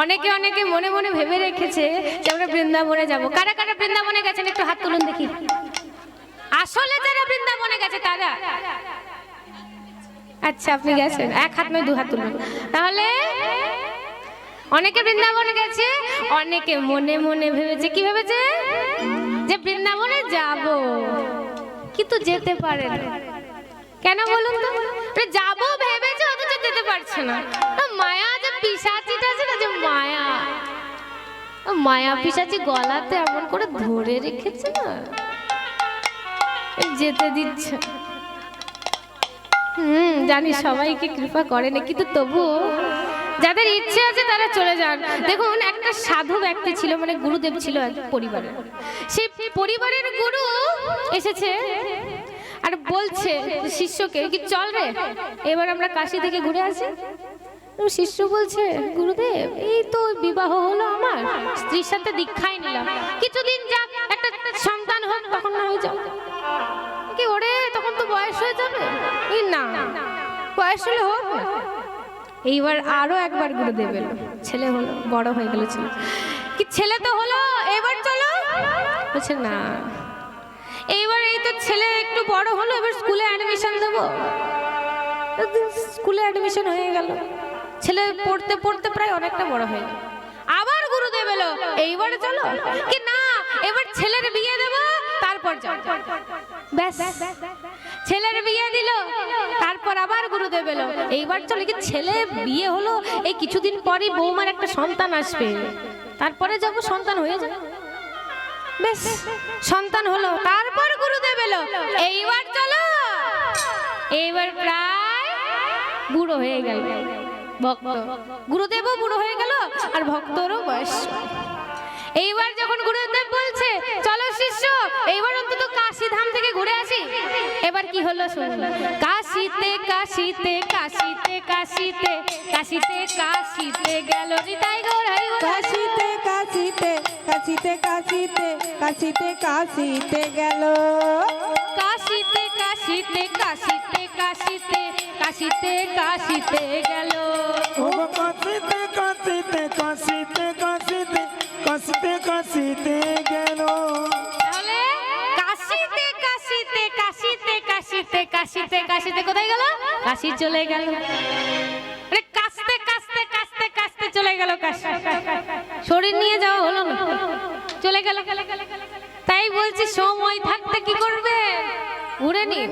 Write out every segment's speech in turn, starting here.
অনেকে অনেকে মনে মনে ভেবে রেখেছে যে আমরা বৃন্দাবনে যাব। কারা কারা বৃন্দাবনে গেছেন একটু হাত তুলুন দেখি। আসলে যারা বৃন্দাবনে গেছে তারা, আচ্ছা আপনি গেছেন, এক হাত নয় দু হাত তুলুন। তাহলে অনেকে বৃন্দাবনে গেছে, অনেকে মনে মনে ভেবেছে, কি ভেবেছে যে বৃন্দাবনে যাব, কিন্তু যেতে পারে না। কেন বলুন তো? যাবো ভেবেছে অথচ যেতে পারছে না। মায়া যে পিশাচিটা আছে না, যে মায়া, মায়া পিশাচি গলাতে এমন করে ধরে রেখেছে না, যেতে দিচ্ছে। জানি সবাইকে কৃপা করে না, কিন্তু তবুও যাদের ইচ্ছে আছে তারা চলে যান। দেখুন একটা সাধু ব্যক্তি ছিল, মানে গুরুদেব ছিল এক পরিবারের। সেই পরিবারের গুরু এসেছে আর বলছে শিষ্যকে কি চল রে এবার আমরা কাশী থেকে ঘুরে আসি। শিষ্য বলছে গুরুদেব এই তো বিবাহ হলো আমার, স্ত্রীর সাথে দীক্ষাই নিলাম, কিছুদিন যাক একটা সন্তান হোক তখন না হয়ে যাও। কি ওরে তখন তো বয়স হয়ে যাবে। এই না, বয়স হলে হোক। এইবার আরো একবার গুরুদেব এলো, ছেলে হলো, বড় হয়ে গেল ছেলে, কি ছেলে তো হলো এবার চলো। বলছে না, এইবার এই তো ছেলে একটু বড় হলো, এবার স্কুলে অ্যাডমিশন দেবো। স্কুলে অ্যাডমিশন হয়ে গেল, ছেলে পড়তে পড়তে প্রায় অনেকটা বড় হয়ে গেল। আবার গুরুদেব এলো, এইবার চলো। কি না, এবার ছেলের বিয়ে দেবো তারপর যাও। ব্যাস ছেলের বিয়ে দিল, তারপর আবার গুরুদেব এলো, এইবার চলো। কি ছেলে বিয়ে হলো, এই কিছুদিন পরই বৌমার একটা সন্তান আসবে, তারপরে যাবো, সন্তান হয়ে যাবে। বেশ সন্তান হলো, তারপর গুরুদেব এলো, এইবার চলো। এইবার প্রায় বুড়ো হয়ে গেল ভক্ত, গুরুদেবও বুড়ো হয়ে গেল আর ভক্তরও বয়স। এইবার যখন গুরুদেব বলছে চলো শিষ্য এইবার অন্তত কাশী ধাম থেকে ঘুরে আসি, এবার কি হলো শুনুন। কাশীতে কাশীতে কাশীতে কাশীতে কাশীতে কাশীতে গেল নিতাই গৌর হরি। কাশীতে কাশীতে কাশীতে কাশীতে কাশীতে কাশীতে গেল। কাশীতে কাশীতে কাশীতে কাশীতে কাশীতে কাশীতে গেল। কাশীতে কাশীতে কাশীতে কাশীতে কাশীতে কাশীতে গেল। তাহলে কাশীতে কাশীতে কাশীতে কাশীতে কাশীতে কাশীতে কোথায় গেল? কাশী চলে গেল। আরে কাশতে কাশতে কাশতে কাশতে চলে গেল কাশী। শরীর নিয়ে যাওয়া হলো না, চলে গেল। তাই বলছি সময় থাকতে কি করবে, ঘুরে নিন।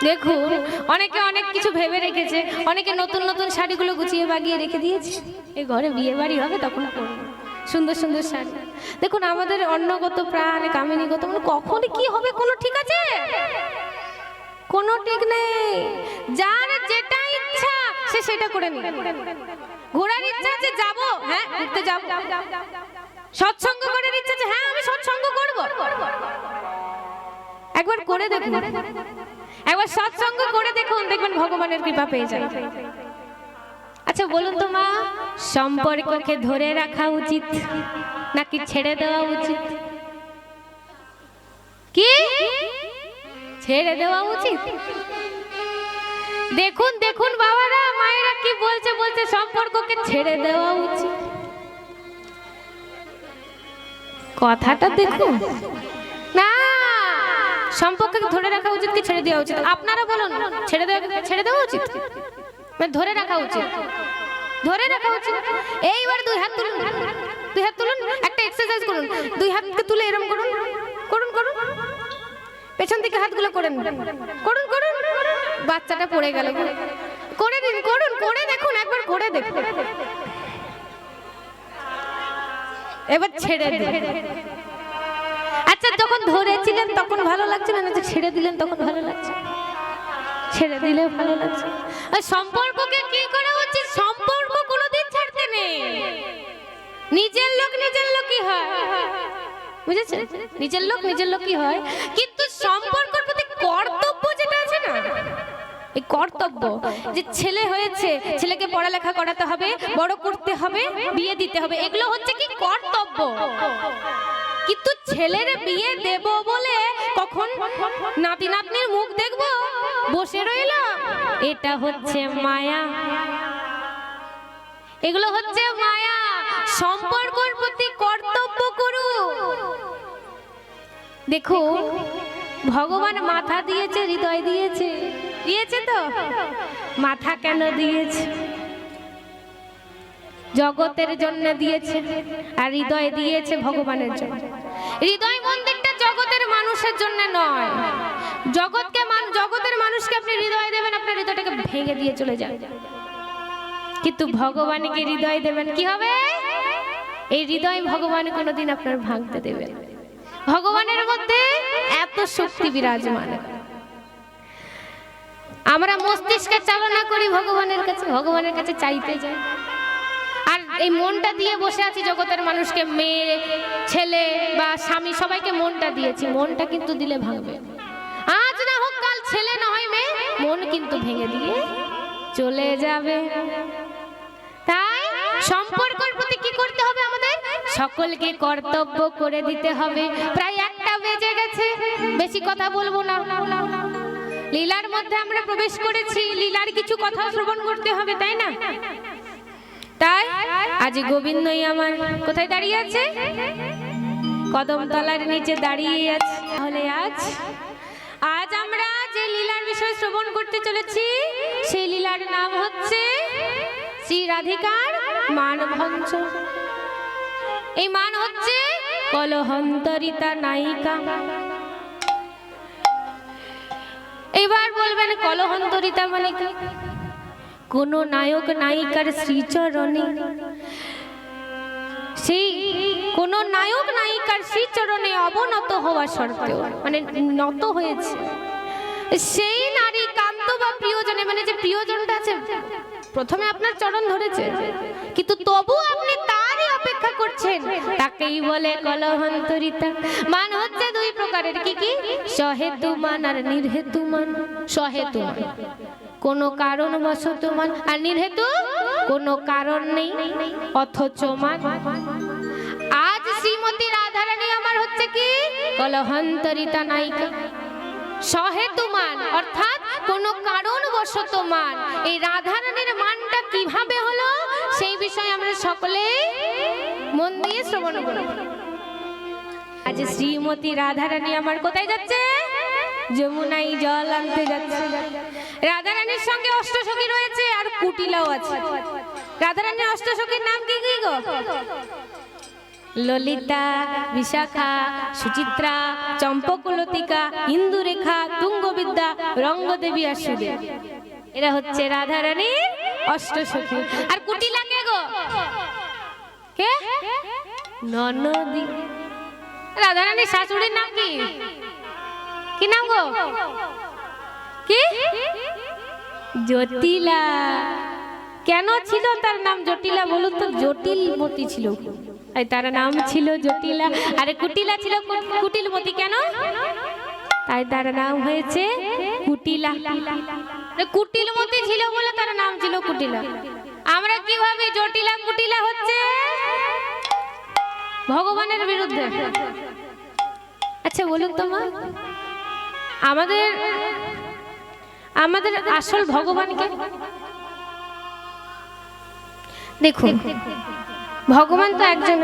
দেখুন অনেকে অনেক কিছু ভেবে রেখেছে, অনেকে নতুন নতুন শাড়িগুলো গুছিয়ে বাগিয়ে রেখে দিয়েছে, এই ঘরে বিয়ে বাড়ি হবে তখন পরবো সুন্দর সুন্দর শাড়ি। দেখুন আমাদের অন্নগত প্রাণ কামিনীগত, মানে কখন কি হবে কোনো ঠিক আছে? কোনো ঠিক নেই। যার যেটা ইচ্ছা সে সেটা করে নিবে। ঘোরার ইচ্ছা আছে যাবো, হ্যাঁ ঘুরতে যাবো। সৎসঙ্গ করার ইচ্ছা আছে, হ্যাঁ আমি সৎসঙ্গ করবো। একবার করে দেখুন, একবার সৎসঙ্গ করে দেখুন, দেখবেন ভগবানের কৃপা পেয়ে যায়। আচ্ছা বলুন তো মা, সম্পর্ককে ধরে রাখা উচিত নাকি ছেড়ে দেওয়া উচিত? কি ছেড়ে দেওয়া উচিত? দেখুন দেখুন বাবারা মায়েরা কি বলছে, বলছে সম্পর্ককে ছেড়ে দেওয়া উচিত। কথাটা দেখুন না, সম্পর্ককে ধরে রাখা উচিত কি ছেড়ে দেওয়া উচিত? আপনারা বলুন, ছেড়ে দেওয়া উচিত মানে ধরে রাখা উচিত? ধরে রাখা উচিত। এইবার দুই হাত তুলুন, দুই হাত তুলুন, একটা এক্সারসাইজ করুন, দুই হাতকে তুলে এরকম করুন, করুন করুন, পেছন থেকে হাতগুলো করেন, করুন করুন। বাচ্চাটা পড়ে গেল, করে দিন, করুন, করে দেখুন, একবার করে দেখুন। এবার ছেড়ে দিন। আচ্ছা যখন ধরেছিলেন তখন ভালো লাগছে না, ছেড়ে দিলেন তখন ভালো লাগছে? ছেড়ে দিলে ভালো লাগছে। আর সম্পর্ককে কি করা উচিত? সম্পর্ক কোনোদিন ছাড়তে নেই। নিজের লোক নিজের লোকই হয়, বুঝেছেন? নিজের লোক নিজের লোকই হয়, কিন্তু সম্পর্কের প্রতি কর্তব্য যেটা আছে না, এই কর্তব্য যে ছেলে হয়েছে, ছেলেকে পড়ালেখা করাতে হবে, বড় করতে হবে, বিয়ে দিতে হবে, এগুলো হচ্ছে কি কর্তব্য। কিন্তু ছেলের বিয়ে দেব বলে কখন নাতি নাতনির মুখ দেখবো বসে রইল, এটা হচ্ছে মায়া। এগুলো হচ্ছে মায়া। সম্পর্কের প্রতি কর্তব্য করু। দেখো ভগবান মাথা দিয়েছে, হৃদয় দিয়েছে, দিয়েছে তো। মাথা কেন দিয়েছে? জগতের জন্য দিয়েছে, আর হৃদয় দিয়েছে ভগবানের জন্য। হৃদয় মন্দিরটা জগতের মানুষের জন্য নয়। জগতের মানুষকে আপনি হৃদয় দেবেন, আপনার হৃদয়টাকে ভেঙে দিয়ে চলে যাবে। কিন্তু ভগবানকে হৃদয় দেবেন, কি হবে? এই হৃদয় ভগবান কোনোদিন আপনার ভাঙতে দেবেন। ভগবানের মধ্যে এত শক্তি বিরাজমান। আমরা মস্তিষ্কে চালনা করি ভগবানের কাছে চাইতে যাই। আর এই মনটা দিয়ে বসে আছি জগতের মানুষকে, মেয়ে ছেলে বা স্বামী সবাইকে মনটা দিয়েছি। মনটা কিন্তু দিলে ভাঙবে। আজ না হোক কাল ছেলে না হয় মেয়ে, মন কিন্তু ভেঙে দিয়ে চলে যাবে। তাই সম্পর্কের প্রতি কি করতে হবে? আমাদের সকলকে কর্তব্য করে দিতে হবে। প্রায় 1টা বেজে গেছে, বেশি কথা বলবো না। লীলার মধ্যে আমরা প্রবেশ করেছি, লীলার কিছু কথা শ্রবণ করতে হবে, তাই না? তাই আজ গোবিন্দই আমার কোথায় দাঁড়িয়ে আছে? কদমতলার নিচে দাঁড়িয়ে আছে। তাহলে আজ আমরা যে লীলার বিষয় শ্রবণ করতে চলেছি, সেই লীলার নাম হচ্ছে শ্রী রাধিকার মানভঞ্জ। এই মান হচ্ছে কলহন্তরিতা নায়িকা। এবার বলবেন কলহন্তরিতা মানে কি? কোন নায়ক নায়িকার শ্রীচরণে, সেই কোন নায়ক নায়িকার শ্রীচরণে অবনত হওয়া সত্ত্বেও, মানে নত হয়েছে, সেই নারী কান্ত বা প্রিয়জনে, মানে যে প্রিয়জনটা আছে প্রথমে আপনার চরণ ধরেছে, কিন্তু তবু আপনি তারই অপেক্ষা করছেন, তাকেই বলে কলহন্তরিতা। মান হচ্ছে 2 প্রকারের। কি কি? সহেতু মান আর নির্হেতু মান। সহেতু মান কোনো কারণ বশত মান, আর নির্হেতু কোনো কারণ নেই অথচ মান। আজ শ্রীমতী রাধারানী আমার হচ্ছে কি? কলহন্তরিতা নায়িকা। সহেতু মান অর্থাৎ কোনো কারণ বশত মান। এই রাধারানীর মানটা কিভাবে হলো সেই বিষয়ে আমরা সকলেই মন দিয়ে শ্রবণ করব। আজ শ্রীমতী রাধারানী আমার কোথায় যাচ্ছে? যমুনায় জল আনতে যাচ্ছে। রাধারানীর সঙ্গে অষ্টসখী রয়েছে আর কুটিলাও আছে। রাধারানীর অষ্টসখীর নাম কি কি গো? ললিতা, বিশাখা, সুচিত্রা, চম্পকলতিকা, ইন্দুরেখা, তুঙ্গবিদ্যা, রঙ্গদেবী আর সুদেব। এরা হচ্ছে রাধারানীর অষ্টসখী। আর কুটিলা কে গো? কে? ননদী। রাধারানীর শাশুড়ির নাম কি? কি নাম গো? কি? জটিলা। কেন ছিল তার নাম জটিলা বলুন তো? জটিলমতি ছিল, তাই তার নাম ছিল জটিলা। আরে কুটিলা ছিল কুটিলমতি। কেন? তাই তার নাম হয়েছে কুটিলা। কুটিলমতি ছিল বলে তার নাম ছিল কুটিলা। আমরা কিভাবে জটিলা কুটিলা হচ্ছে ভগবানের বিরুদ্ধে। আচ্ছা বলুন তো মা, আমাদের আসল ভগবানকে দেখুন। ভগবান তো একজন,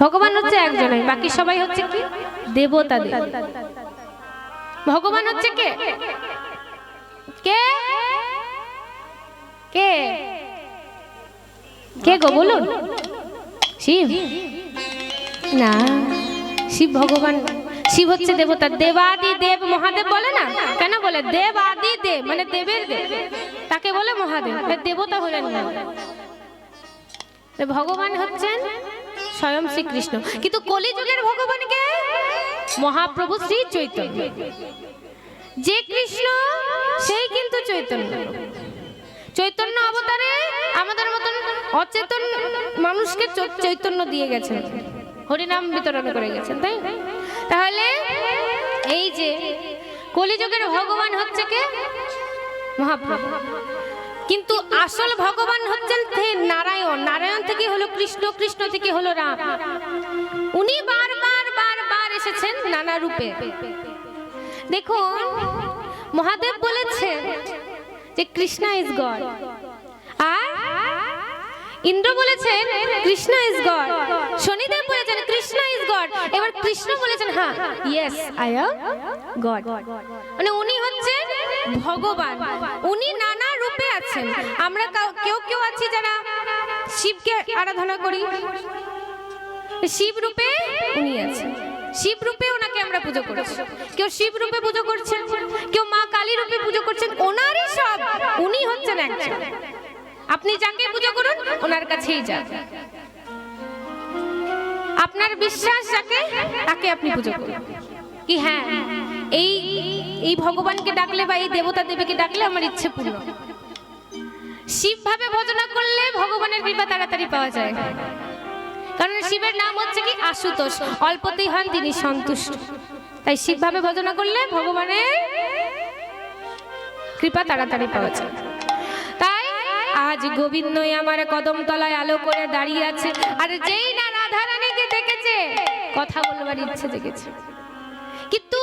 ভগবান হচ্ছে একজনই, বাকি সবাই হচ্ছে কি? দেবতা। ভগবান হচ্ছে কে? কে কে কে গো বলুন? শিব না, শিব ভগবান। শিব হচ্ছে দেবতা। দেবাদি দেব মহাদেব বলে না? কেন বলে? দেব আদি দেব মানে দেবের দেব, তাকে বলে মহাদেব। দেবতা হলেন না। ভগবান হচ্ছেন স্বয়ং শ্রীকৃষ্ণ। কিন্তু কলিযুগের ভগবানকে মহাপ্রভু শ্রী চৈতন্য। যে কৃষ্ণ সেই কিন্তু চৈতন্য। চৈতন্য অবতারে আমাদের মতন অচেতন মানুষকে চৈতন্য দিয়ে গেছেন, হরিনাম বিতরণ করে গেছেন, তাই? তাহলে এই যে কলিযুগের ভগবান হচ্ছে কে? মহাপ্রভু। কিন্তু আসল ভগবান হচ্ছেন নারায়ণ। নারায়ণ থেকে হলো কৃষ্ণ, কৃষ্ণ থেকে হলো রাম। উনি বারবার এসেছেন নানা রূপে। দেখুন মহাদেব বলেছেন যে কৃষ্ণা ইজ গড, আর ইন্দ্র বলেছেন কৃষ্ণ ইজ গড, শনিদেব বলেছেন কৃষ্ণ ইজ গড, এবার কৃষ্ণ বলেছেন হ্যাঁ ইয়েস আই অ্যাম গড, মানে উনি হচ্ছেন ভগবান, উনি নানা রূপে আছেন। আমরা কেউ কেউ আছি যারা শিবকে আরাধনা করি, শিব রূপে উনি আছেন, শিব রূপে ওনাকে আমরা পুজো করছি, কেউ শিব রূপে পুজো করছেন, কেউ মা কালী রূপে পুজো করছেন, ওনারই সব, উনি হচ্ছেন একজন। আপনি যাকে পুজো করুন ওনার কাছেই যান, আপনার বিশ্বাস যাকে তাকে আপনি পুজো করুন, কি হ্যাঁ এই এই ভগবানকে ডাকলে বা এই দেবতা দেবীকে ডাকলে আমার ইচ্ছে পূর্ণ। শিব ভাবে ভজনা করলে ভগবানের কৃপা তাড়াতাড়ি পাওয়া যায়, কারণ শিবের নাম হচ্ছে কি আশুতোষ, অল্পতেই হন তিনি সন্তুষ্ট, তাই শিব ভাবে ভজনা করলে ভগবানের কৃপা তাড়াতাড়ি পাওয়া যায়। তাই আজ গোবিন্দই আমার কদম তলায় আলো করে দাঁড়িয়ে আছে, আর যেই না রাধা রানীকে দেখেছে কথা বলবার ইচ্ছে জেগেছে, কিন্তু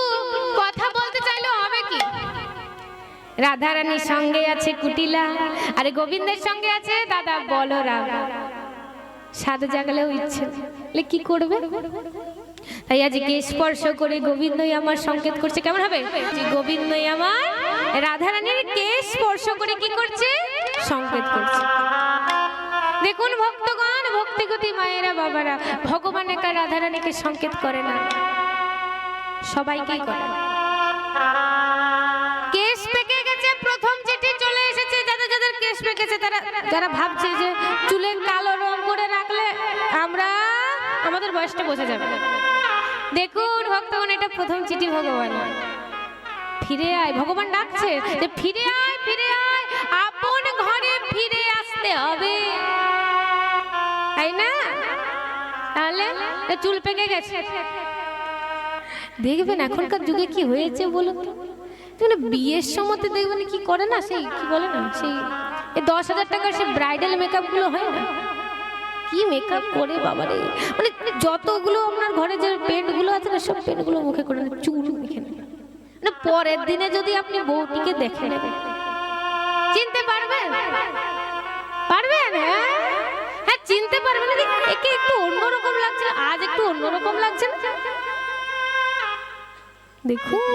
কথা বলতে চাইলেও হবে কি, রাধা রানীর সঙ্গে আছে কুটিলা, আর গোবিন্দের সঙ্গে আছে দাদা বলরাম, সাত জাগলেও ইচ্ছে কি করবে, তাই আজ কে স্পর্শ করে গোবিন্দই আমার সংকেত করছে, কেমন হবে যে গোবিন্দই আমার রাধা রানীর কে স্পর্শ করে কি করছে সংকেত করছে। দেখুন ভক্তগণ, ভক্তিগতি মায়েরা বাবারা, ভগবান একা রাধা রানীকে সংকেত করে না, সবাইকেই করে। কেশ পেকে গেছে, প্রথম চিঠি চলে এসেছে, যাদের যাদের কেশ পেকেছে তারা যারা ভাবছে যে চুলের কালো রং করে রাখলে আমরা আমাদের বয়সটা বোঝা যাবে, দেখুন ভক্তগণ এটা প্রথম চিঠি ভগবান, ফিরে আয়, ভগবান ডাকছে যে ফিরে আয়, ফিরে আয়, আপন ঘরে ফিরে আসতে হবে, তাই না? তাহলে চুল পেকে গেছে, দেখবেন এখনকার যুগে কি হয়েছে বলুন তো, বিয়ের সময় দেখবেন কি করে না, সেই কি বলে না, সেই 10,000 টাকার সেই ব্রাইডাল মেকআপ গুলো হয় না, কি মেকআপ করে বাবারে, মানে যতগুলো আপনার ঘরে যে পেন্ট গুলো আছে না সব পেন্ট গুলো মুখে করে চুল মেখে নেয়, মানে পরের দিনে যদি আপনি বউটিকে দেখেন চিনতে পারবেন, পারবেন? হ্যাঁ চিনতে পারবেন, একে একটু অন্যরকম লাগছে, আজ একটু অন্যরকম লাগছে না, দেখুন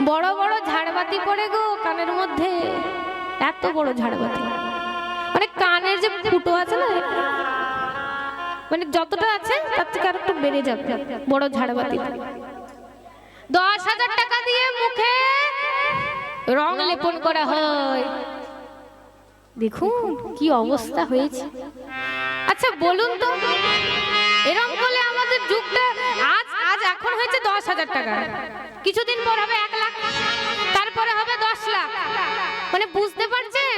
বড় বড় ঝাড়বাতি পড়ে গো কানের মধ্যে, এত বড় ঝাড়বাতি, মানে কানের যে ফুটো আছে না, মানে যতটা আছে তার থেকে আর একটু বেড়ে যাবে, বড় ঝাড়বাতি। 10,000 টাকা দিয়ে মুখে রং লেপন করা হয়, দেখুন কি অবস্থা হয়েছে। আচ্ছা বলুন তো, এরকম করলে আমাদের যুগটা আজ আজ এখন হয়েছে 10,000 টাকা, কিছুদিন পর হবে 1 লাখ, তারপরে হবে 10 লাখ, মানে বুঝতে পারছেন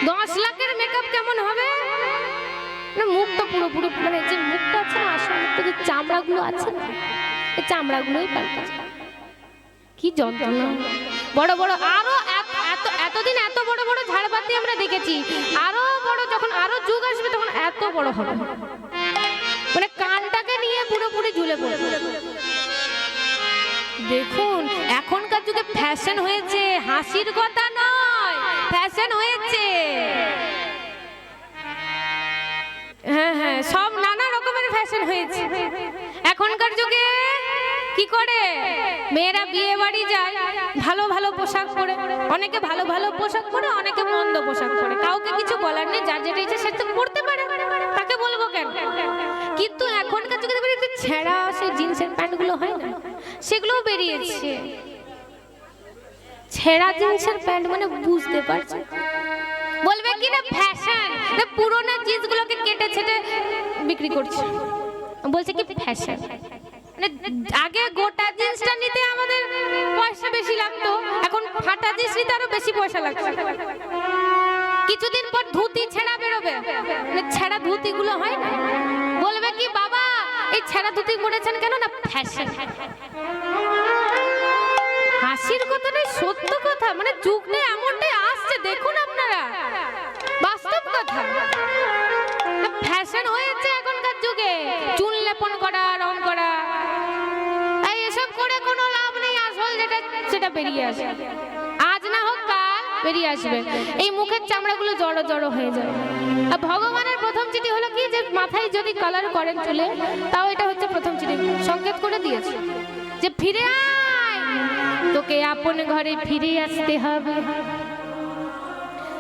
10 লাখের মেকআপ কেমন হবে, না মুখটা পুরোপুরি, মানে যে মুখটা আছে না আসল মুখটা, যে চামড়াগুলো আছে না এই চামড়াগুলোই পাল্টে যায়, কি যন্ত্রণা। বড় বড় আরো এতদিন এত বড় বড় ঝাড়বাতি আমরা দেখেছি, আরো বড় যখন আরো যুগ আসবে তখন এত বড় হবে, মানে কানটাকে নিয়ে পুরোপুরি ঝুলে পড়বে। দেখুন এখনকার যুগে ফ্যাশন হয়েছে, হাসির কথা নয়, ফ্যাশন হয়েছে, হ্যাঁ হ্যাঁ সব নানা রকমের ফ্যাশন হয়েছে এখনকার যুগে। কি করে মেয়েরা বিয়ে বাড়ি যায় ভালো ভালো পোশাক পরে, অনেকে ভালো ভালো পোশাক পরে, অনেকে মন্দ পোশাক পরে, কাউকে কিছু বলার নেই, যার যেটা ইচ্ছে সেটা পড়তে পারে, তাকে বলবো কেন। কিন্তু এখনকার যুগে দেখবেন একটু ছেঁড়া সেই জিন্সের প্যান্ট গুলো হয় না, সেগুলোও বেরিয়েছে, ছেঁড়া জিন্সের প্যান্ট, মানে বুঝতে পারছেন, বলবে কি না ফ্যাশন, না পুরোনো জিন্সগুলোকে কেটে ছেটে বিক্রি করছে, বলছে কি ফ্যাশন। মানে আগে গোটা জিন্সটা নিতে আমাদের পয়সা বেশি লাগতো, এখন ফাটা জিন্স নিতে আরো বেশি পয়সা লাগছে। কিছুদিন পর ধুতি ছেঁড়া বেরোবে, মানে ছেঁড়া ধুতি গুলো হয় না, বলবে কি বাবা এই ছেঁড়া ধুতি পরেছেন কেন, না ফ্যাশন। হাসির কথা নেই, সত্য কথা, মানে যুগ নেই এমনটাই আসছে, দেখুন আপনারা বাস্তব কথা, ফ্যাশন হয়েছে এখনকার যুগে, চুল লেপন করা, রং করা, এসব করে কোনো লাভ নেই, আসল যেটা সেটা বেরিয়ে আসে, আজ না হোক কাল বেরিয়ে আসবে, এই মুখের চামড়াগুলো জড়ো জড়ো হয়ে যায়। আর ভগবানের প্রথম চিঠি হলো কি, যে মাথায় যদি কালার করেন চুলে, তাও এটা হচ্ছে প্রথম চিঠি, সংকেত করে দিয়েছে যে ফিরে আয়, তোকে আপন ঘরে ফিরে আসতে হবে।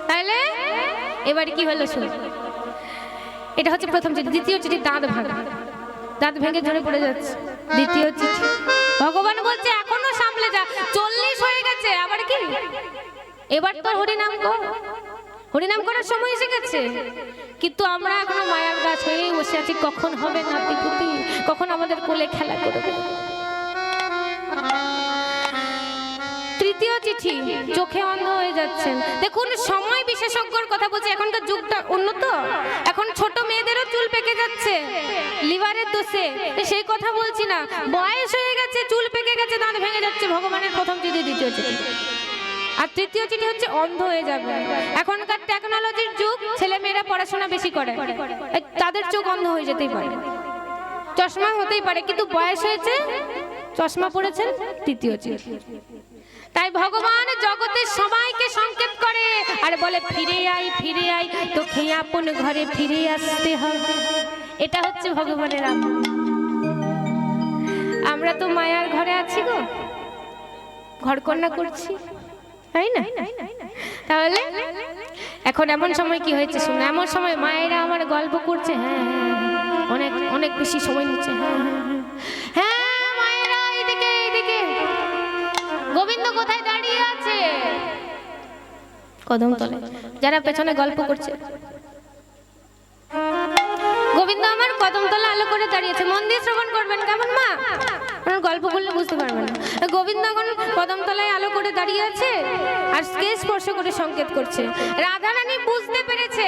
তাহলে এবার কি হলো শুনুন, এটা হচ্ছে প্রথম চিঠি। দ্বিতীয় চিঠি দাঁত ভাঙা, দাঁত ভেঙে ঝরে পড়ে যাচ্ছে। দ্বিতীয় চিঠি ভগবান বলছে এখনো সামলে যা, 40 হয়ে গেছে, আবার কি এবার তোর হরিনাম কর, হরিনাম করার সময় এসে গেছে। কিন্তু আমরা এখনো মায়ার গাছ হয়েই বসে আছি, কখন হবে নাতিপুতি, কখন আমাদের কোলে খেলা করবে। তৃতীয় চিঠি চোখে অন্ধ হয়ে যাচ্ছেন। দেখুন সময় বিশেষজ্ঞর কথা বলছি, এখনকার যুগটা উন্নত, এখন ছোট মেয়েদেরও চুল পেকে যাচ্ছে লিভারের দোষে, সেই কথা বলছি না, বয়স হয়ে গেছে, চুল পেকে গেছে, দাঁত ভেঙে যাচ্ছে। ভগবানের প্রথম চিঠি, দ্বিতীয় চিঠি। আর তৃতীয় চিঠি হচ্ছে অন্ধ হয়ে যাবে। এখনকার টেকনোলজির যুগ, ছেলে মেয়েরা পড়াশোনা বেশি করে, তাদের চোখ অন্ধ হয়ে যেতেই পারে, চশমা হতেই পারে, কিন্তু বয়স হয়েছে, চশমা পড়েছেন, তৃতীয় চিঠি। তাই ভগবান জগতের সবাইকে সংকেত করে আর বলে ফিরে আয়, তোকে আপন ঘরে ফিরে আসতে হবে। এটা হচ্ছে ভগবানের আপন। আমরা তো মায়ার ঘরে আছি গো, ঘরকন্যা করছি, তাই না? তাহলে এখন এমন সময় কি হয়েছে শুনে, এমন সময় মায়েরা আমার গল্প করছে, হ্যাঁ অনেক অনেক বেশি সময় নিচ্ছে, হ্যাঁ মায়েরা এইদিকে এইদিকে, গোবিন্দ কোথায় দাঁড়িয়ে আছে? কদমতলায়। যারা পেছনে গল্প করছে, গোবিন্দ আমার কদমতলা আলো করে দাঁড়িয়েছে, মন দিয়ে শ্রবণ করবেন, কেমন মা? আপনার গল্প করলে বুঝতে পারবেন না। গোবিন্দ এখন কদমতলায় আলো করে দাঁড়িয়ে আছে আর স্কেচ স্পর্শ করে সংকেত করছে। রাধারানী বুঝতে পেরেছে,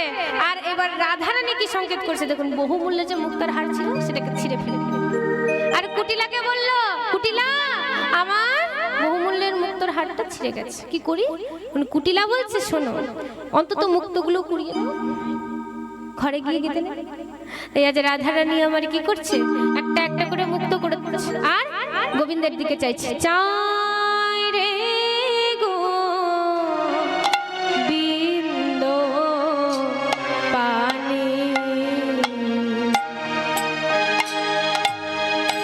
আর এবার রাধারানী কি সংকেত করছে দেখুন, বহুমূল্যে যে মুক্তার হার ছিল সেটাকে ছিঁড়ে ফেলে দিল। আর কুটিলাকে বলল, কুটিলা আমার বহুমূল্যের মুক্তোর হারটা ছিঁড়ে গেছে, কি করি? কুটিলা বলছে শোনো, অন্তত মুক্তগুলো কুড়িয়ে নাও, ঘরে গিয়ে গেতে না। এই আজ রাধারানী আমার কি করছে, একটা একটা করে মুক্ত করে দিচ্ছে, আর গোবিন্দের দিকে চাইছে, চাই রে গোবিন্দ পানে,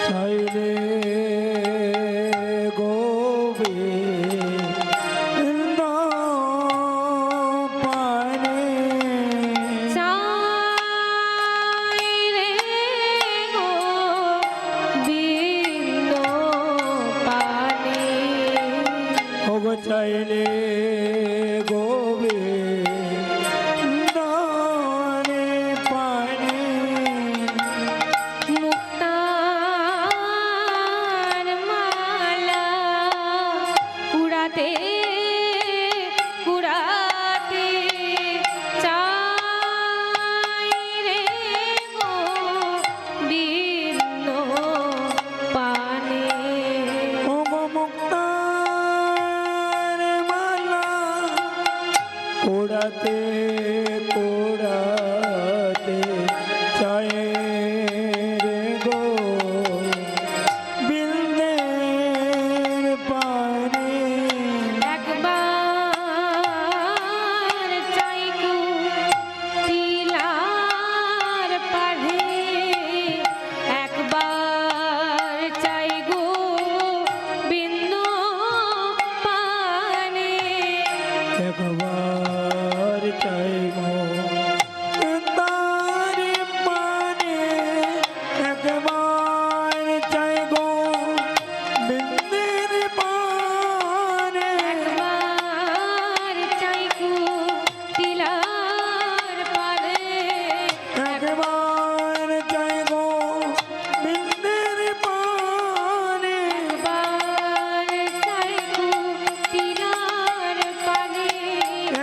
চাই রে গোবিন্দ পানে, চাই রে গোবিন্দ পানে, ওগো চাইলে গোবিন্দ পানে, মুক্তার মালা উড়াতে উড়াতে, চাই রে গোবিন্দ পানে, ওগো মুক্তার মালা কোড়াতে কোড়াতে, চাই রে গোবিন্দের পানে, একবার চাই কুটিলার পাড়ে, একবার চাই গোবিন্দ পানে, একবার চাই গোবিন্দের পানে, একবার চাই গোবিন্দের পানে, একবার চাই কুটিলার পাড়ে, একবার চাই গোবিন্দের পানে, একবার চাই কুটিলার পাড়ে,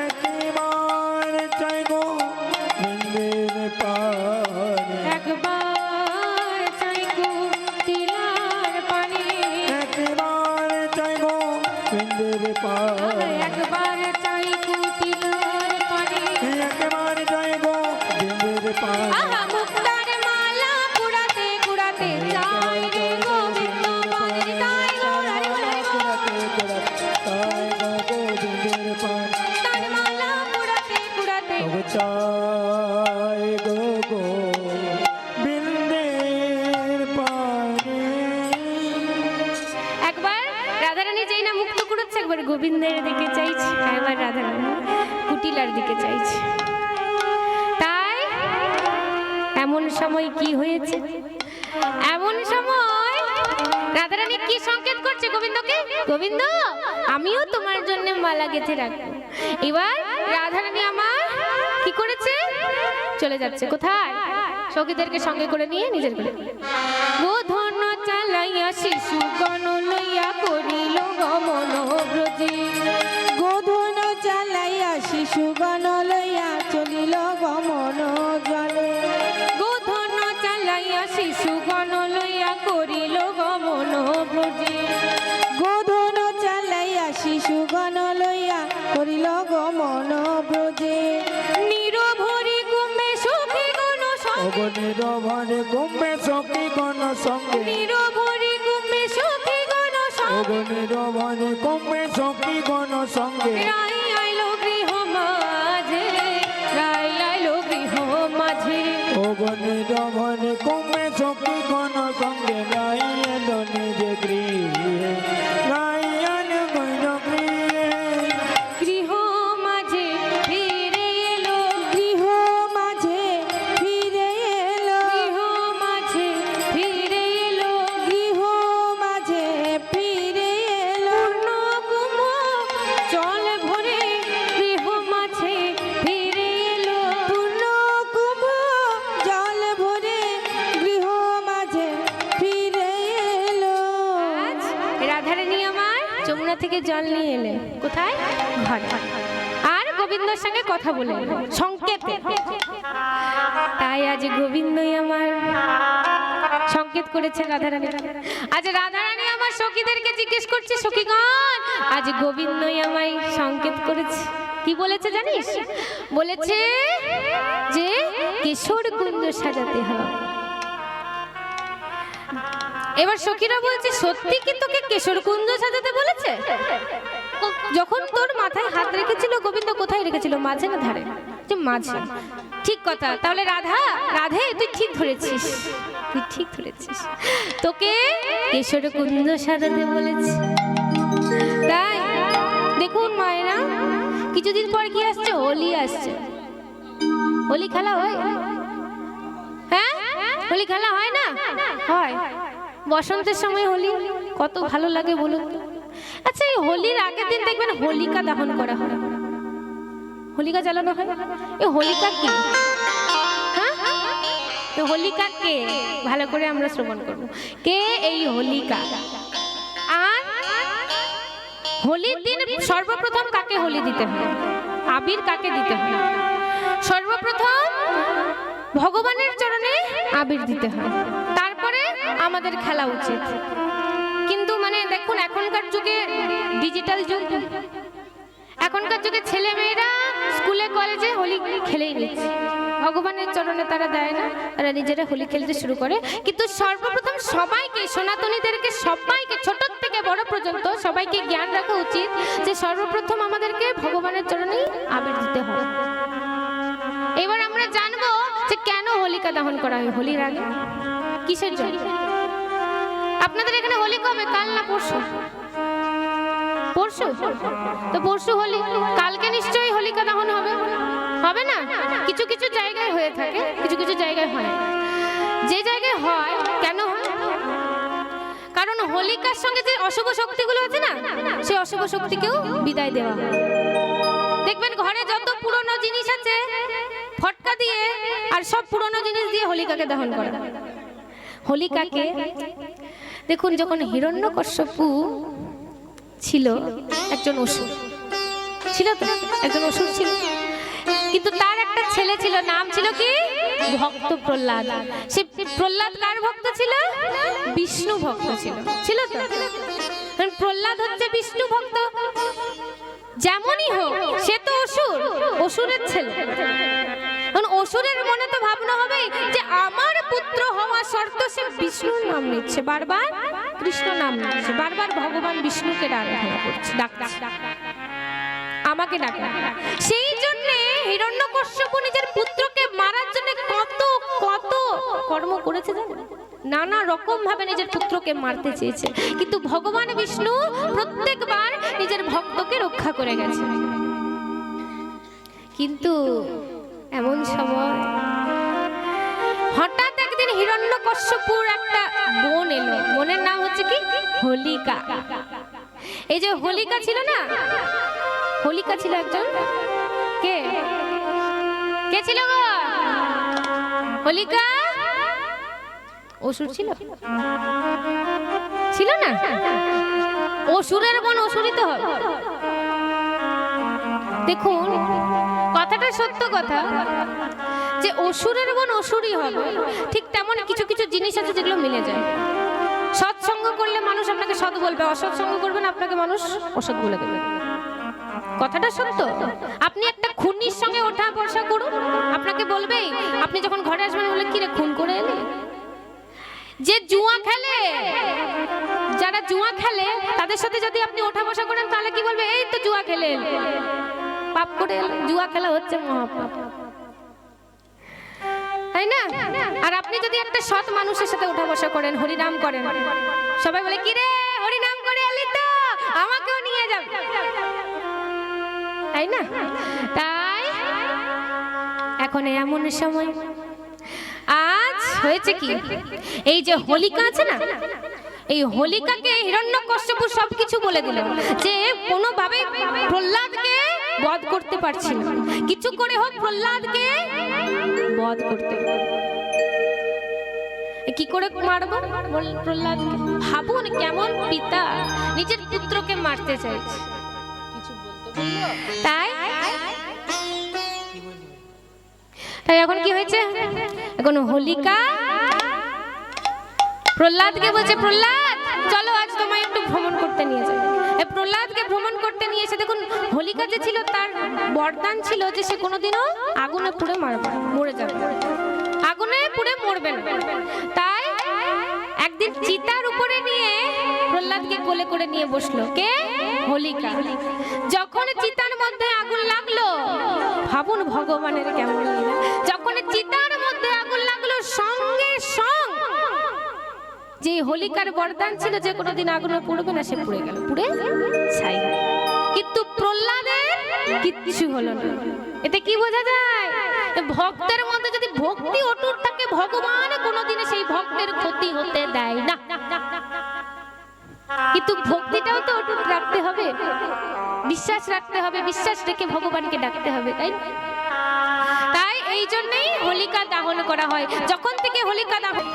একবার চাই গোবিন্দের পানে, একবার চাই কুটিলার পানে, একবার চাই গোবিন্দের পানে, একবার চাই কুটিলার পানে, একবার চাই গোবিন্দের পানে, আহা মুক্তার মালা কুড়াতে কুড়াতে, চাই রে গোবিন্দ পানে, চাই গো হরি বল হরি বল, কোড়াতে কোড়াতে, চাই গোবিন্দের পানে, রাধারানী যেই না মুক্ত করেছে একবার গোবিন্দের দিকে চাইছে, একবার রাধারানী কুটিলার দিকে চাইছে। তাই এমন সময় কি হয়েছে, এমন সময় রাধারানী কি সংকেত করছে গোবিন্দকে, গোবিন্দ আমিও তোমার জন্য মালা গেঁথে রাখবো। এবার রাধারানী আমার কি করেছে, চলে যাচ্ছে কোথায়, সখীদেরকে সঙ্গে করে নিয়ে নিজের ঘরে। গোধন চালাইয়া শিশু গণ লইয়া করিল গমন ব্রজে, গোধন চালাইয়া শিশুগণ লইয়া চলিল গমন জলে, গোধন চালাইয়া শিশু গণ লইয়া করিল গমন ব্রজে, গোধন চালাইয়া শিশুগণ লইয়া করিল গমন ব্রজে, নিরভরি কুম্ভে সখী গণ সঙ্গে, নিরভরে কুম্ভে সখী গণ সঙ্গে, নিরভরি কুম্ভে সখী গণ সঙ্গে, নিরভরে কুম্ভে সখী গণ সঙ্গে, রাই আইলো গৃহ মাঝে, রাই আইলো গৃহ মাঝে, নিরভরে কুম্ভে সখী গণ সঙ্গে, রাই এলো নিজে গৃহে, রাই এলো গৃহ গৃহে, গৃহ মাঝে ফিরে এলো, গৃহ মাঝে ফিরে এলো, গৃহ মাঝে ফিরে এলো, গৃহ মাঝে ফিরে এলো, পূর্ণ কুম্ভ জল ভরে গৃহ মাঝে ফিরে এলো, পূর্ণ কুম্ভ জল ভরে গৃহ মাঝে ফিরে এলো। আজ রাধারানী আমার যমুনা থেকে জল নিয়ে এলেন কোথায়, ঘরে, আর গোবিন্দর সঙ্গে কথা বলে এলেন, সংকেতে। তাই আজ গোবিন্দই আমার সংকেত করেছে রাধারানী। আজ রাধারানী আমার সখীদেরকে জিজ্ঞেস করছে, সখীগণ আজ গোবিন্দই আমায় সংকেত করেছে। কি বলেছে জানিস, বলেছে যে কিশোর কুঞ্জ সাজাতে হবে। এবার সখীরা বলছে, সত্যি কি তোকে কেশর কুঞ্জ সাজাতে বলেছে? যখন তোর মাথায় হাত রেখেছিল গোবিন্দ কোথায় রেখেছিল, মাঝে না ধারে? যে মাঝে। ঠিক কথা, তাহলে রাধা, রাধে তুই ঠিক ধরেছিস, তুই ঠিক ধরেছিস, তোকে কেশর কুঞ্জ সাজাতে বলেছে। তাই দেখুন মায়েরা, কিছুদিন পর কি আসছে, হোলি আসছে। হোলি খেলা হয়, হ্যাঁ হোলি খেলা হয় না, হয় বসন্তের সময় হোলি, কত ভালো লাগে বলুন তো। আচ্ছা এই হোলির আগের দিন দেখবেন হোলিকা দহন করা হয়, হোলিকা জ্বালানো হয়। এই হোলিকা কি, হ্যাঁ এই হোলিকা কে, ভালো করে আমরা শ্রবণ করব, কে এই হোলিকা। আর হোলির দিন সর্বপ্রথম কাকে হোলি দিতে হয়, আবির কাকে দিতে হয়? সর্বপ্রথম ভগবানের চরণে আবির দিতে হয়, তারপরে আমাদের খেলা উচিত। কিন্তু মানে দেখুন এখনকার যুগে ডিজিটাল যুগ, এখনকার যুগে ছেলে মেয়েরা স্কুলে কলেজে হোলি খেলেই নিচ্ছে, ভগবানের চরণে তারা দেয় না, তারা নিজেরা হোলি খেলতে শুরু করে। কিন্তু সর্বপ্রথম সবাইকে, সনাতনীদেরকে সবাইকে, ছোট থেকে বড় পর্যন্ত সবাইকে জ্ঞান রাখা উচিত যে সর্বপ্রথম আমাদেরকে ভগবানের চরণেই আবির দিতে হবে। এবার আমরা জানবো যে কেন হোলিকা দহন করা হয় হোলির আগে, কিসের জন্য। আপনাদের এখানে হোলি কবে, কাল না পরশু? পরশু, তো পরশু হোলি, কালকে নিশ্চয়ই হোলিকা দহন হবে, হবে না? কিছু কিছু জায়গায় হয়ে থাকে, কিছু কিছু জায়গায় হয়। যে জায়গায় হয়, কেন হয়? কারণ হোলিকার সঙ্গে যে অশুভ শক্তিগুলো আছে না, সেই অশুভ শক্তিকেও বিদায় দেওয়া হয়। দেখবেন ঘরে যত পুরনো জিনিস আছে ফটকা দিয়ে আর সব পুরনো জিনিস দিয়ে হোলিকাকে দহন করা। হোলিকাকে দেখুন, যখন হিরণ্যকশ্যপু ছিল একজন অসুর, ছিল তো একজন অসুর ছিল, কিন্তু তার একটা ছেলে ছিল, নাম ছিল কি, ভক্ত প্রহ্লাদ। সে প্রহ্লাদ কার ভক্ত ছিল? বিষ্ণু ভক্ত ছিল, ছিল তো। প্রহ্লাদ হচ্ছে বিষ্ণু ভক্ত, যেমনই হোক সে তো অসুর, অসুরের ছেলে। অসুরের মনে তো ভাবনা হবে যে আমার পুত্র হওয়া শর্ত সে বিষ্ণুর নাম নিচ্ছে, বারবার কৃষ্ণ নাম নিচ্ছে, বারবার ভগবান বিষ্ণুকে আরাধনা করছে, ডাকছে, আমাকে ডাকে। সেই জন্য হিরণ্যকশ্যপু নিজের পুত্রকে মারার জন্য কত কত কর্ম করেছে জানেন? নানা রকম ভাবে নিজের পুত্রকে মারতে চেয়েছে, কিন্তু ভগবান বিষ্ণু প্রত্যেকবার নিজের ভক্তকে রক্ষা করে গেছে। কিন্তু এমন সময় হঠাৎ একদিন হিরণ্যকশ্যপুর একটা বোন এলো, বোনের নাম হচ্ছে কি হোলিকা। এই যে হোলিকা ছিল না, হোলিকা ছিল একজন, কে কে ছিল গো? হোলিকা অসুর ছিল, ছিল না? অসুরের বোন অসুরই তো হয়। দেখুন কথাটা সত্য কথা, যে অসুরের বোন অসুরই হবে, ঠিক তেমন কিছু কিছু জিনিস আছে যেগুলো মিলে যায়। সৎসঙ্গ করলে মানুষ আপনাকে সৎ বলবে, অসৎসঙ্গ করবেন আপনাকে মানুষ অসৎ বলে দেবে। কথাটা সত্য। আপনি একটা খুনির সঙ্গে ওঠা বসা করুন, আপনাকে বলবে, আপনি যখন ঘরে আসবেন বলে কি রে খুন করে এলে। যে জুয়া খেলে, যারা জুয়া খেলে তাদের সাথে যদি আপনি ওঠা বসা করেন তাহলে কি বলবে, এই তো জুয়া খেলে এলে, পাপ করে এলে। জুয়া খেলা হচ্ছে মহাপাপ, তাই না? আর আপনি যদি একটা সৎ মানুষের সাথে ওঠা বসা করেন, হরিনাম করেন, সবাই বলে কি রে হরিনাম করে এলি তো, আমাকেও নিয়ে যাবে, তাই না? তাই এখন এমন সময় আজ হয়েছে কি, এই যে হোলিকা আছে না, এই হোলিকাকে হিরণ্যকশ্যপু সবকিছু বলে দিল যে কোনোভাবে প্রহ্লাদকে বধ করতে পারছি না, কিছু করে হোক প্রহ্লাদকে বধ করতে। কি করে মারবো প্রহ্লাদকে? ভাবুন কেমন পিতা নিজের পুত্রকে মারতে চাইছে। তাই তাই এখন কি হয়েছে, এখন হোলিকা প্রহ্লাদকে বলছে, প্রহ্লাদ চলো আজ তোমায় একটু ভ্রমণ করতে নিয়ে যাই। প্রহ্লাদকে ভ্রমণ করতে নিয়ে এসে দেখুন হোলিকা যে ছিল তার বরদান ছিল যে সে কোনোদিনও আগুনে পুড়ে মরে যাবে, আগুনে পুড়ে মরবে না। তাই একদিন চিতার উপরে নিয়ে প্রহ্লাদকে কোলে করে নিয়ে বসলো কে, হোলিকা। যখন চিতার মধ্যে আগুন লাগলো, ভাবুন ভগবানের কেমন লীলা, যখন চিতার মধ্যে আগুন লাগলো সঙ্গে সঙ্গ যে হোলিকার বরদান ছিল যে কোনোদিন আগুনে পুড়বে না, সে পুড়ে গেল, পুড়ে ছাই। কিন্তু প্রহ্লাদের কিচ্ছু হলো না। এতে কি বোঝা যায়, ভক্তের মধ্যে যদি ভক্তি অটুট থাকে ভগবান কোনোদিনও সেই ভক্তের ক্ষতি হতে দেয় না। কিন্তু ভক্তিটাও তো অটুট রাখতে হবে, বিশ্বাস রাখতে হবে, বিশ্বাস রেখে ভগবানকে ডাকতে হবে, তাই তাই এই জন্যই হোলিকা দাহন করা হয়। যখন থেকে হোলিকা দাহন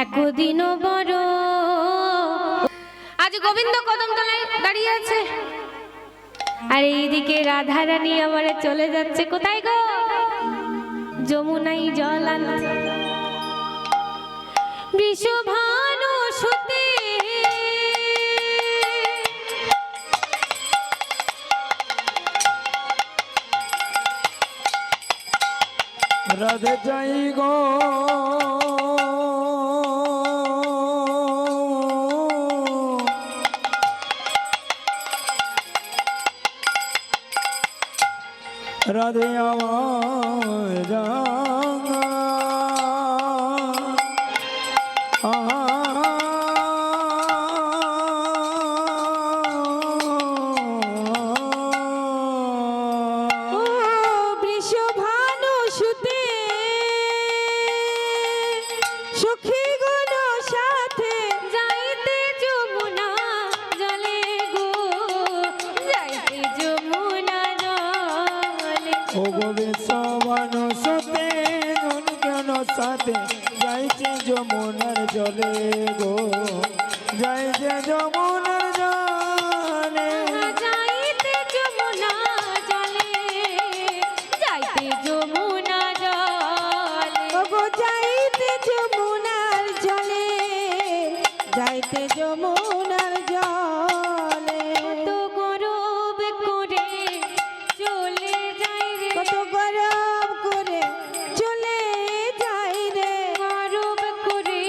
একদিনও বড়, আজ গোবিন্দ কদমতলায় দাঁড়িয়ে আছে, আর এইদিকে রাধা রানী আমার চলে যাচ্ছে কোথায় গো, যমুনাই জল আনতে। বৃষভানু সুতে রাধে যাই গো রাধে আমার জাঙ্গা বৃষভানু সুতে সখী গুণ সাথে যাইতে যমুনা জলে গো, যাইতে যমুনা জলে। ও গোবিন্দ সাথে জন সাথে যাইছে যমুনার জলে গো, যাইছে যমুনার জলে, যাইতে যমুনা জলে, যাইতে যমুনা জলে। ওগো যাইতে যমুনার জলে, যাইতে যমুনার জলে। তো গৌরব করে চলে যাই রে, কত গরম করে চলে যাই রে, গৌরব করে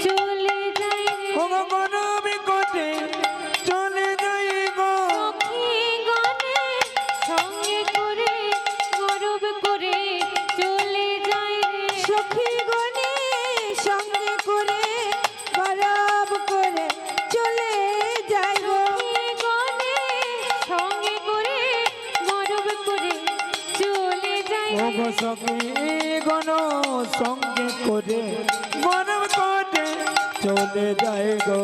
চলে যাই রে। ও গরবে কোটে গো সখী গণ সঙ্গে করে মরম করে চলে যায় গো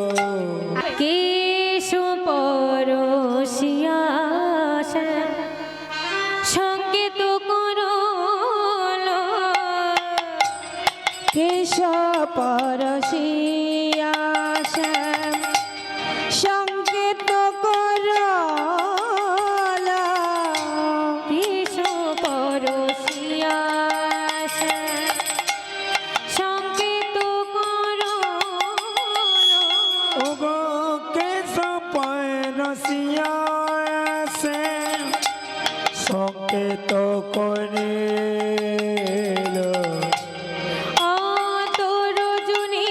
কেশু পরশিয়া সঙ্গীত করলো কেশ পরশিয়া শ্যাম সংকেত করলা কেশু পরশিয়া সঙ্গীত করলো ও গো কেশ পরশিয়া সে সংকেত করে ও দুরজনী